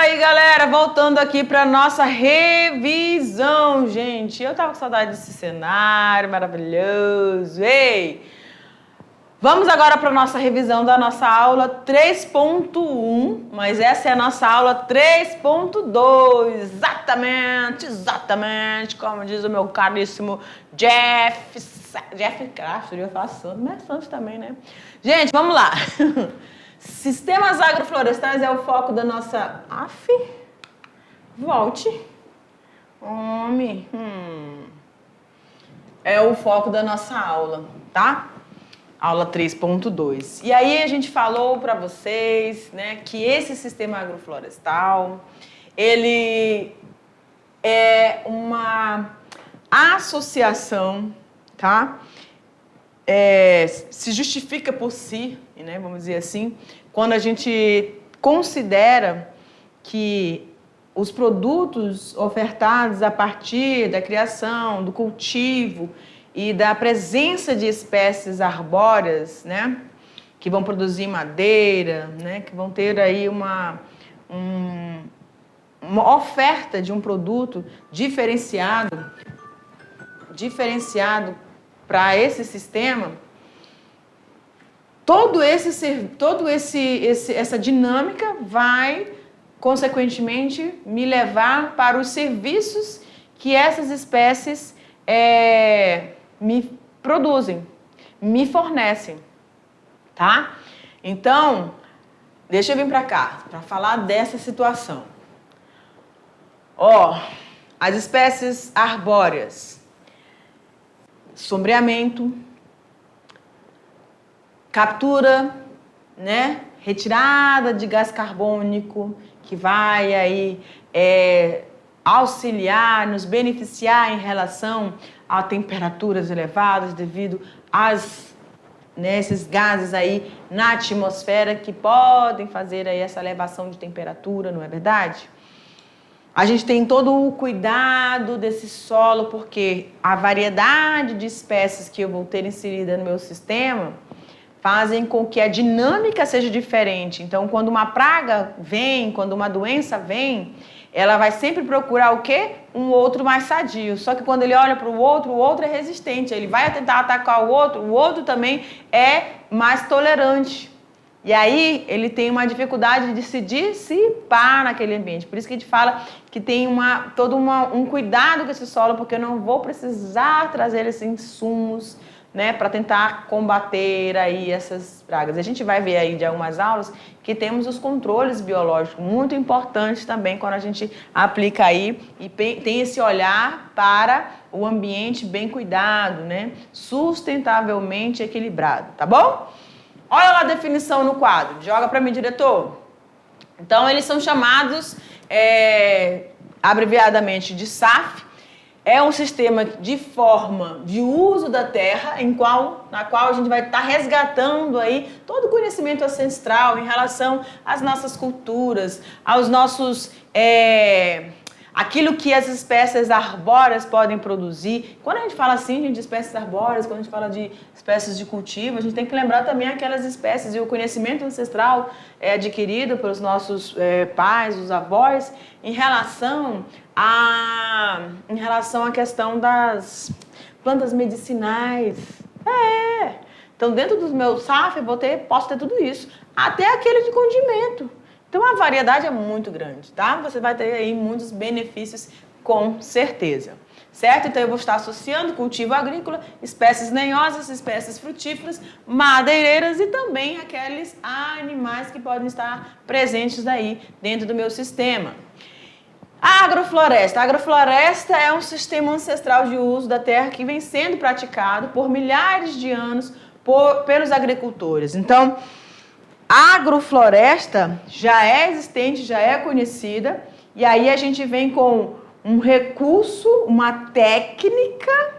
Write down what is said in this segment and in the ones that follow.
aí, galera, voltando aqui para nossa revisão, gente. Eu tava com saudade desse cenário maravilhoso. Ei! Vamos agora para nossa revisão da nossa aula 3.1, mas essa é a nossa aula 3.2. Exatamente, como diz o meu caríssimo Jeff Craft, eu ia falar Santos, mas é Santos também, né? Gente, vamos lá. Sistemas agroflorestais é o foco da nossa... Volte. Homem. É o foco da nossa aula, tá? Aula 3.2. E aí a gente falou para vocês, né, que esse sistema agroflorestal, ele é uma associação, tá? Se justifica por si, né, vamos dizer assim, quando a gente considera que os produtos ofertados a partir da criação, do cultivo e da presença de espécies arbóreas, né, que vão produzir madeira, né, que vão ter aí uma oferta de um produto diferenciado para esse sistema, essa dinâmica vai, consequentemente, me levar para os serviços que essas espécies me produzem, me fornecem, tá? Então, deixa eu vir para cá, para falar dessa situação. As espécies arbóreas, sombreamento, captura, né, retirada de gás carbônico, que vai aí auxiliar, nos beneficiar em relação a temperaturas elevadas devido esses gases aí na atmosfera que podem fazer aí essa elevação de temperatura, não é verdade? A gente tem todo o cuidado desse solo, porque a variedade de espécies que eu vou ter inserida no meu sistema fazem com que a dinâmica seja diferente. Então, quando uma praga vem, quando uma doença vem, ela vai sempre procurar o quê? Um outro mais sadio. Só que quando ele olha para o outro é resistente. Ele vai tentar atacar o outro também é mais tolerante. E aí, ele tem uma dificuldade de se dissipar naquele ambiente. Por isso que a gente fala que tem todo um cuidado com esse solo, porque eu não vou precisar trazer esses insumos, né, para tentar combater aí essas pragas. A gente vai ver aí de algumas aulas que temos os controles biológicos, muito importantes também quando a gente aplica aí e tem esse olhar para o ambiente bem cuidado, né, sustentavelmente equilibrado, tá bom? Olha lá a definição no quadro, joga para mim, diretor. Então, eles são chamados, abreviadamente, de SAF. É um sistema de forma de uso da terra, na qual a gente vai estar resgatando aí todo o conhecimento ancestral em relação às nossas culturas, aos nossos... aquilo que as espécies arbóreas podem produzir. Quando a gente fala assim de espécies arbóreas, quando a gente fala de espécies de cultivo, a gente tem que lembrar também aquelas espécies e o conhecimento ancestral adquirido pelos nossos pais, os avós, em relação à questão das plantas medicinais. Então, dentro dos meus SAF, posso ter tudo isso, até aquele de condimento. Então, a variedade é muito grande, tá? Você vai ter aí muitos benefícios, com certeza, certo? Então, eu vou estar associando cultivo agrícola, espécies lenhosas, espécies frutíferas, madeireiras e também aqueles animais que podem estar presentes aí dentro do meu sistema. A agrofloresta. A agrofloresta é um sistema ancestral de uso da terra que vem sendo praticado por milhares de anos pelos agricultores. Então, a agrofloresta já é existente, já é conhecida, e aí a gente vem com um recurso, uma técnica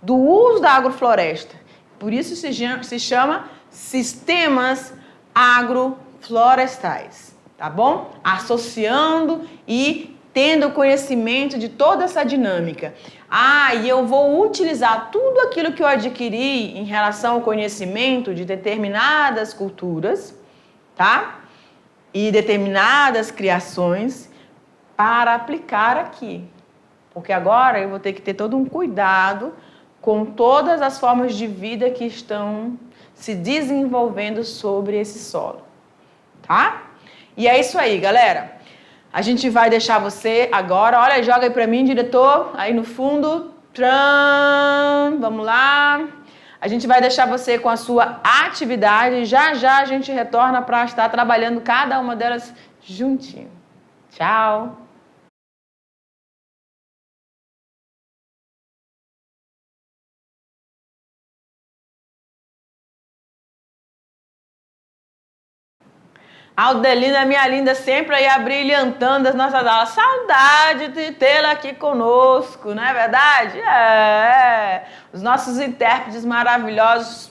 do uso da agrofloresta. Por isso se chama sistemas agroflorestais, tá bom? Associando e tendo conhecimento de toda essa dinâmica. E eu vou utilizar tudo aquilo que eu adquiri em relação ao conhecimento de determinadas culturas, tá? e determinadas criações para aplicar aqui. Porque agora eu vou ter que ter todo um cuidado com todas as formas de vida que estão se desenvolvendo sobre esse solo, tá? E é isso aí, galera. A gente vai deixar você agora, olha, joga aí pra mim, diretor, aí no fundo, tram, vamos lá. A gente vai deixar você com a sua atividade, já já a gente retorna para estar trabalhando cada uma delas juntinho. Tchau! Aldelina, minha linda, sempre aí abrilhantando as nossas aulas. Saudade de tê-la aqui conosco, não é verdade? Os nossos intérpretes maravilhosos.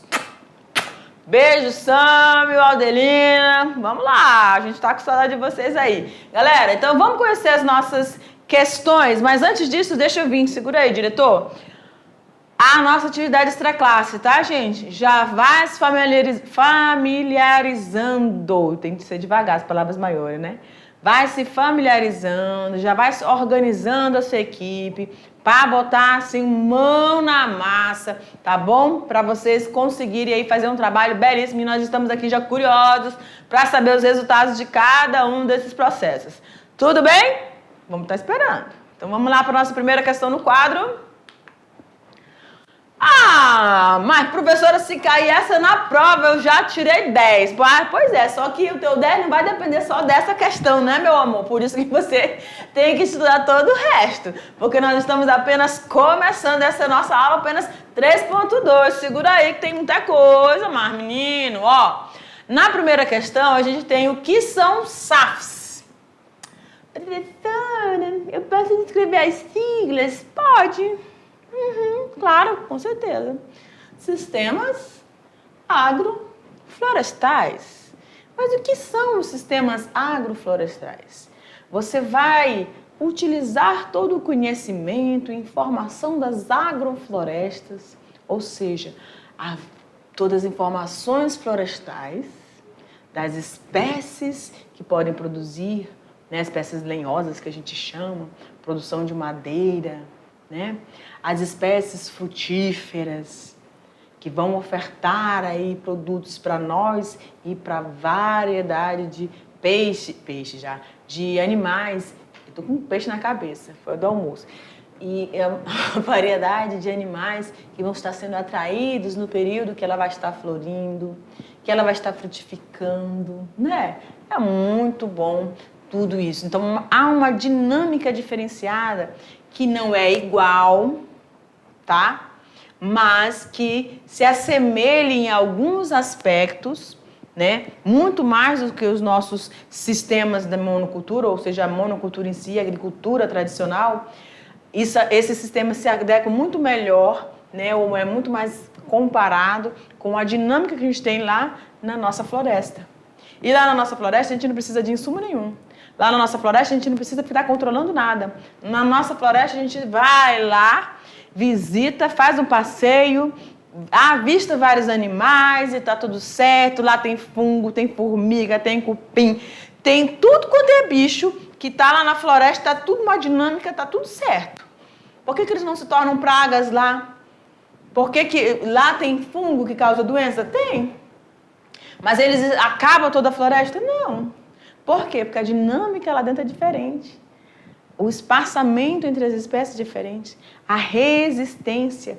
Beijo, Sâmio, Aldelina. Vamos lá, a gente tá com saudade de vocês aí. Galera, então vamos conhecer as nossas questões. Mas antes disso, deixa eu vir. Segura aí, diretor. A nossa atividade extraclasse, tá, gente? Já vai se familiarizando. Tem que ser devagar, as palavras maiores, né? Vai se familiarizando, já vai se organizando a sua equipe para botar, assim, mão na massa, tá bom? Para vocês conseguirem aí fazer um trabalho belíssimo. E nós estamos aqui já curiosos para saber os resultados de cada um desses processos. Tudo bem? Vamos estar esperando. Então, vamos lá para a nossa primeira questão no quadro. Ah, mas professora, se cair essa na prova, eu já tirei 10. Pois é, só que o teu 10 não vai depender só dessa questão, né, meu amor? Por isso que você tem que estudar todo o resto. Porque nós estamos apenas começando essa nossa aula, apenas 3.2. Segura aí que tem muita coisa, mas menino, ó. Na primeira questão, a gente tem o que são SAFs. Professora, eu posso escrever as siglas? Pode. Claro, com certeza. Sistemas agroflorestais. Mas o que são os sistemas agroflorestais? Você vai utilizar todo o conhecimento e informação das agroflorestas, ou seja, todas as informações florestais, das espécies que podem produzir, né, espécies lenhosas que a gente chama, produção de madeira, né? As espécies frutíferas que vão ofertar aí produtos para nós e para variedade de de animais. Eu tô com um peixe na cabeça, foi do almoço. E a variedade de animais que vão estar sendo atraídos no período que ela vai estar florindo, que ela vai estar frutificando, né? É muito bom tudo isso. Então, há uma dinâmica diferenciada que não é igual, tá? Mas que se assemelha em alguns aspectos, né? Muito mais do que os nossos sistemas de monocultura, ou seja, a monocultura em si, a agricultura tradicional. Esse sistema se adequa muito melhor, né? Ou é muito mais comparado com a dinâmica que a gente tem lá na nossa floresta. E lá na nossa floresta a gente não precisa de insumo nenhum. Lá na nossa floresta a gente não precisa ficar controlando nada. Na nossa floresta a gente vai lá, visita, faz um passeio, avista vários animais e tá tudo certo. Lá tem fungo, tem formiga, tem cupim, tem tudo quanto é bicho que tá lá na floresta, tá tudo uma dinâmica, tá tudo certo. Por que eles não se tornam pragas lá? Por que lá tem fungo que causa doença? Tem. Mas eles acabam toda a floresta? Não. Por quê? Porque a dinâmica lá dentro é diferente. O espaçamento entre as espécies é diferente. A resistência,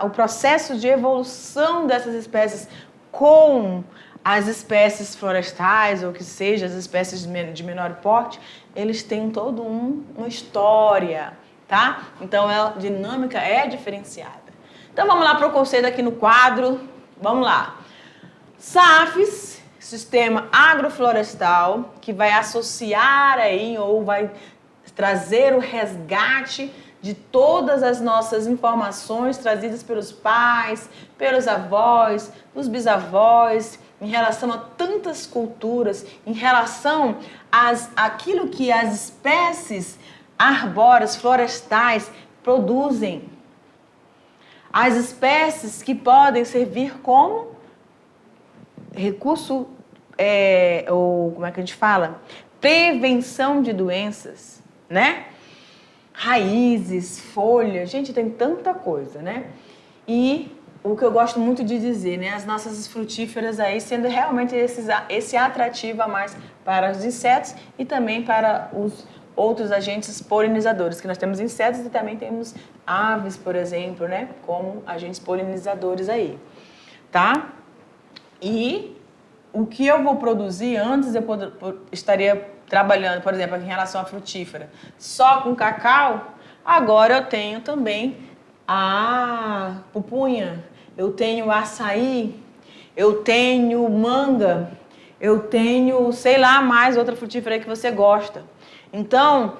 o processo de evolução dessas espécies com as espécies florestais, ou que seja, as espécies de menor porte, eles têm todo uma história, tá? Então, a dinâmica é diferenciada. Então, vamos lá para o conceito aqui no quadro. Vamos lá. SAFs, sistema agroflorestal, que vai associar aí ou vai trazer o resgate de todas as nossas informações trazidas pelos pais, pelos avós, os bisavós, em relação a tantas culturas, em relação àquilo que as espécies arbóreas, florestais produzem. As espécies que podem servir como recurso ou como é que a gente fala? Prevenção de doenças, né? Raízes, folhas, gente, tem tanta coisa, né? E o que eu gosto muito de dizer, né? As nossas frutíferas aí sendo realmente esse atrativo a mais para os insetos e também para os outros agentes polinizadores, que nós temos insetos e também temos aves, por exemplo, né? Como agentes polinizadores aí, tá? E o que eu vou produzir antes eu estaria trabalhando, por exemplo, em relação à frutífera, só com cacau, agora eu tenho também a pupunha, eu tenho açaí, eu tenho manga, eu tenho, sei lá, mais outra frutífera aí que você gosta. Então,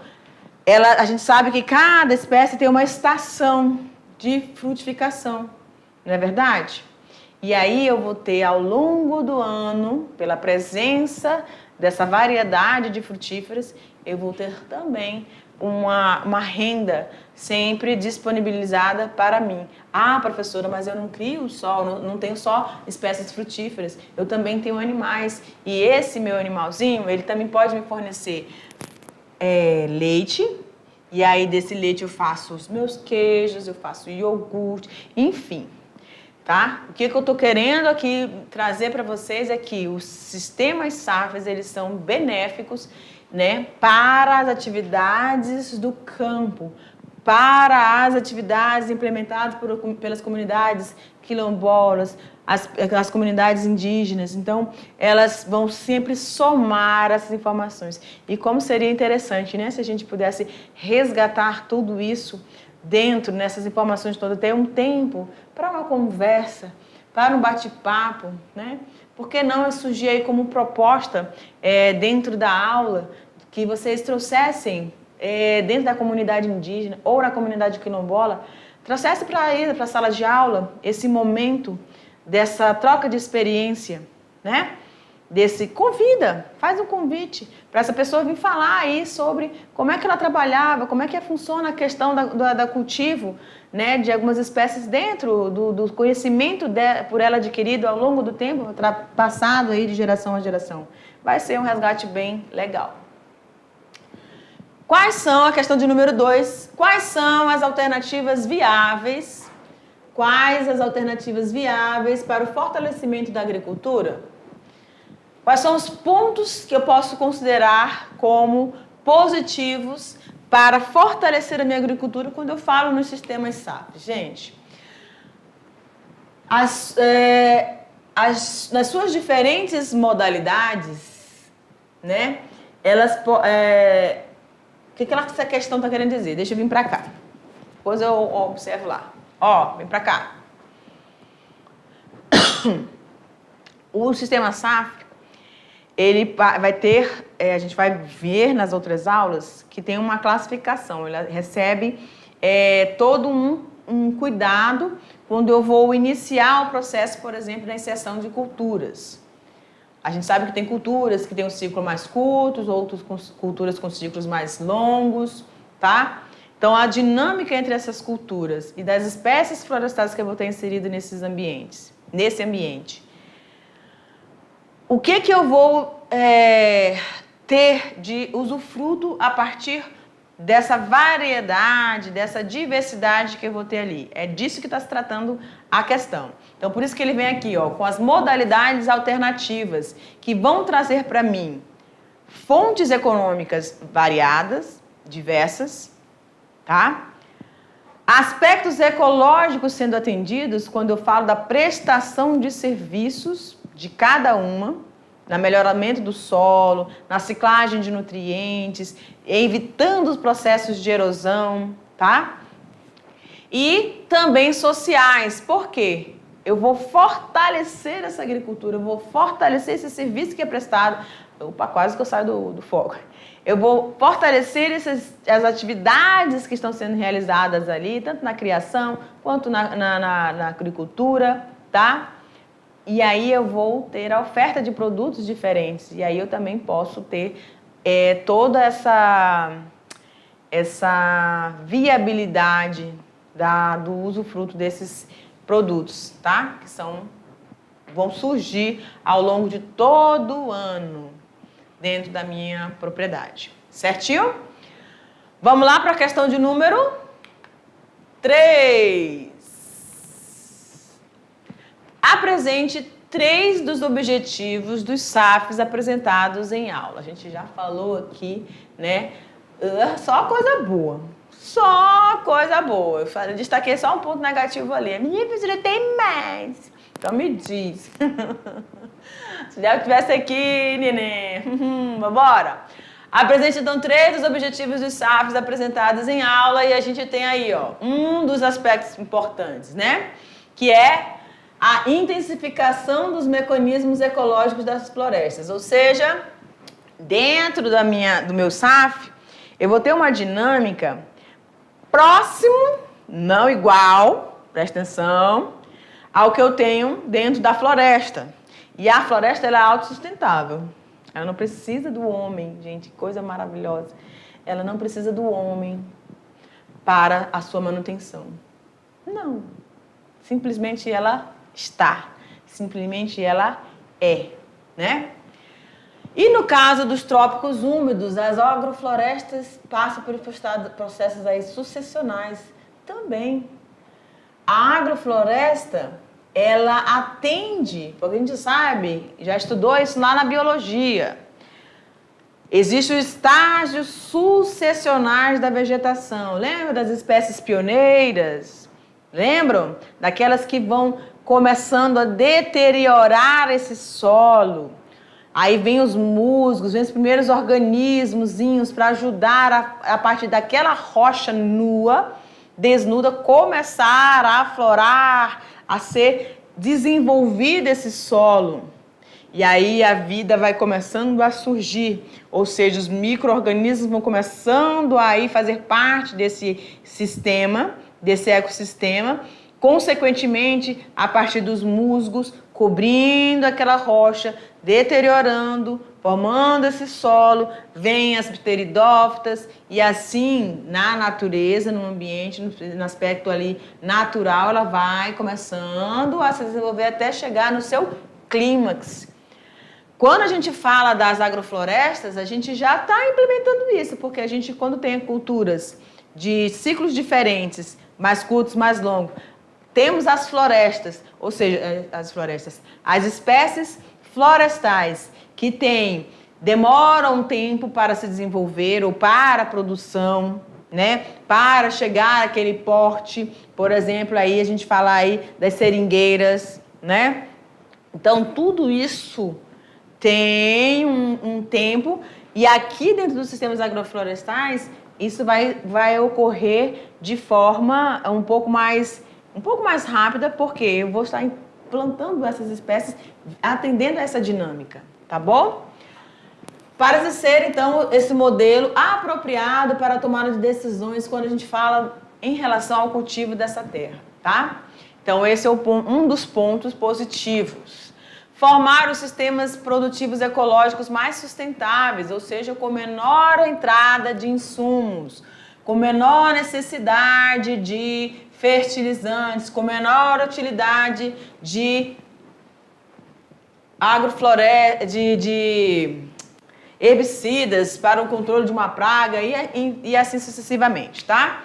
a gente sabe que cada espécie tem uma estação de frutificação, não é verdade? E aí eu vou ter ao longo do ano, pela presença dessa variedade de frutíferas, eu vou ter também uma renda sempre disponibilizada para mim. Ah, professora, mas eu não crio só, não tenho só espécies frutíferas, eu também tenho animais. E esse meu animalzinho, ele também pode me fornecer leite, e aí desse leite eu faço os meus queijos, eu faço iogurte, enfim. Tá? O que eu estou querendo aqui trazer para vocês é que os sistemas SAFs, eles são benéficos, né, para as atividades do campo, para as atividades implementadas pelas comunidades quilombolas, as comunidades indígenas. Então, elas vão sempre somar essas informações. E como seria interessante, né, se a gente pudesse resgatar tudo isso dentro, nessas informações todas, ter um tempo para uma conversa, para um bate-papo, né? Por que não surgir aí como proposta dentro da aula que vocês trouxessem dentro da comunidade indígena ou na comunidade quilombola, trouxesse para a sala de aula esse momento dessa troca de experiência, né? Faz um convite para essa pessoa vir falar aí sobre como é que ela trabalhava, como é que funciona a questão da cultivo, né, de algumas espécies dentro do conhecimento por ela adquirido ao longo do tempo, passado aí de geração a geração. Vai ser um resgate bem legal. Quais são, a questão de número 2, quais são as alternativas viáveis? Quais as alternativas viáveis para o fortalecimento da agricultura? Quais são os pontos que eu posso considerar como positivos para fortalecer a minha agricultura quando eu falo nos sistemas SAF? Gente, nas suas diferentes modalidades, né, o que essa questão está querendo dizer? Deixa eu vir para cá. Depois eu observo lá. Vem para cá. O sistema SAF, ele vai ter, a gente vai ver nas outras aulas, que tem uma classificação. Ele recebe todo um cuidado quando eu vou iniciar o processo, por exemplo, da inserção de culturas. A gente sabe que tem culturas que têm um ciclo mais curto, outras culturas com ciclos mais longos, tá? Então, a dinâmica entre essas culturas e das espécies florestais que eu vou ter inserido nesse ambiente. O que eu vou ter de usufruto a partir dessa variedade, dessa diversidade que eu vou ter ali? É disso que está se tratando a questão. Então, por isso que ele vem aqui, com as modalidades alternativas, que vão trazer para mim fontes econômicas variadas, diversas, tá? Aspectos ecológicos sendo atendidos quando eu falo da prestação de serviços de cada uma, no melhoramento do solo, na ciclagem de nutrientes, evitando os processos de erosão, tá? E também sociais. Por quê? Eu vou fortalecer essa agricultura, eu vou fortalecer esse serviço que é prestado. Opa, quase que eu saio do foco. Eu vou fortalecer as atividades que estão sendo realizadas ali, tanto na criação quanto na agricultura, tá? E aí eu vou ter a oferta de produtos diferentes. E aí eu também posso ter toda essa viabilidade do usufruto desses produtos, tá? Que são vão surgir ao longo de todo o ano dentro da minha propriedade. Certinho? Vamos lá para a questão de número 3. Apresente 3 dos objetivos dos SAFs apresentados em aula. A gente já falou aqui, né? Só coisa boa. Só coisa boa. Eu destaquei só um ponto negativo ali. Minha professora tem mais. Então me diz. Se eu estivesse aqui, neném. Vambora. Apresente então 3 dos objetivos dos SAFs apresentados em aula e a gente tem aí, ó, um dos aspectos importantes, né? Que é a intensificação dos mecanismos ecológicos das florestas. Ou seja, dentro do meu SAF, eu vou ter uma dinâmica próximo, não igual, presta atenção, ao que eu tenho dentro da floresta. E a floresta ela é autossustentável. Ela não precisa do homem, gente, coisa maravilhosa. Ela não precisa do homem para a sua manutenção. Não. Simplesmente ela está. Simplesmente ela é, né? E no caso dos trópicos úmidos, as agroflorestas passam por processos aí sucessionais também. A agrofloresta, ela atende, porque a gente sabe, já estudou isso lá na biologia. Existem os estágios sucessionais da vegetação. Lembra das espécies pioneiras? Lembram? Daquelas que vão começando a deteriorar esse solo. Aí vem os musgos, vem os primeiros organismozinhos para ajudar a partir daquela rocha nua, desnuda, começar a aflorar, a ser desenvolvido esse solo. E aí a vida vai começando a surgir, ou seja, os micro-organismos vão começando a ir fazer parte desse sistema, desse ecossistema, consequentemente, a partir dos musgos, cobrindo aquela rocha, deteriorando, formando esse solo, vem as pteridófitas e assim, na natureza, no ambiente, no aspecto ali natural, ela vai começando a se desenvolver até chegar no seu clímax. Quando a gente fala das agroflorestas, a gente já está implementando isso, porque a gente, quando tem culturas de ciclos diferentes, mais curtos, mais longos, temos as florestas, ou seja, as espécies florestais que demoram um tempo para se desenvolver ou para a produção, né? Para chegar àquele porte, por exemplo, aí a gente fala aí das seringueiras, né? Então, tudo isso tem um tempo e aqui dentro dos sistemas agroflorestais, isso vai ocorrer de forma um pouco mais rápida, porque eu vou estar plantando essas espécies atendendo a essa dinâmica, tá bom? Parece ser, então, esse modelo apropriado para a tomada de decisões quando a gente fala em relação ao cultivo dessa terra, tá? Então, esse é um dos pontos positivos. Formar os sistemas produtivos ecológicos mais sustentáveis, ou seja, com menor entrada de insumos, com menor necessidade de fertilizantes, com menor utilidade de de herbicidas para o controle de uma praga e assim sucessivamente, tá?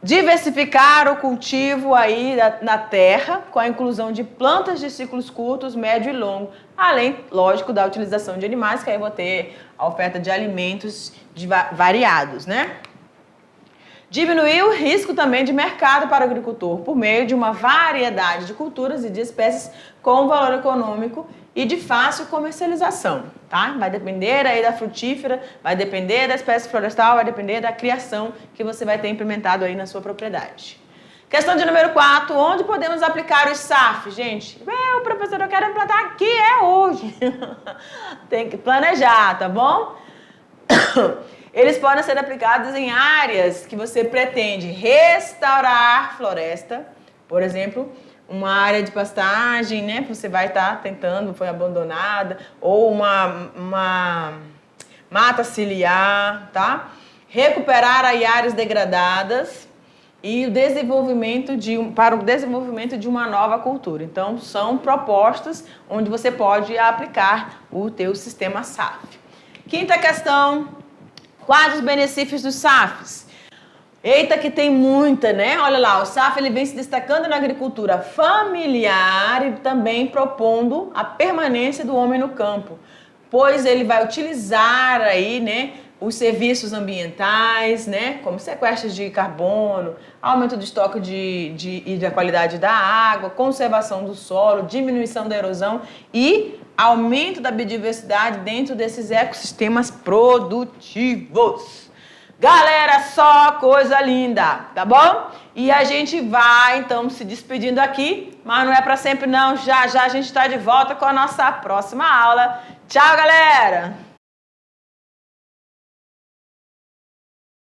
Diversificar o cultivo aí na terra com a inclusão de plantas de ciclos curtos, médio e longo, além, lógico, da utilização de animais, que aí eu vou ter a oferta de alimentos variados, né? Diminuir o risco também de mercado para o agricultor por meio de uma variedade de culturas e de espécies com valor econômico e de fácil comercialização, tá? Vai depender aí da frutífera, vai depender da espécie florestal, vai depender da criação que você vai ter implementado aí na sua propriedade. Questão de número 4, onde podemos aplicar os SAF? Gente, professor, eu quero implantar aqui, é hoje. Tem que planejar, tá bom? Eles podem ser aplicados em áreas que você pretende restaurar floresta, por exemplo, uma área de pastagem, né, que você vai estar tentando, foi abandonada, ou uma mata ciliar, tá? Recuperar aí áreas degradadas, e para o desenvolvimento de uma nova cultura. Então, são propostas onde você pode aplicar o teu sistema SAF. Quinta questão, quais os benefícios dos SAFs? Eita, que tem muita, né? Olha lá, o SAF ele vem se destacando na agricultura familiar e também propondo a permanência do homem no campo, pois ele vai utilizar aí, né, os serviços ambientais, né, como sequestro de carbono, aumento do estoque e da qualidade da água, conservação do solo, diminuição da erosão e aumento da biodiversidade dentro desses ecossistemas produtivos. Galera, só coisa linda, tá bom? E a gente vai, então, se despedindo aqui, mas não é para sempre não, já já a gente está de volta com a nossa próxima aula. Tchau, galera!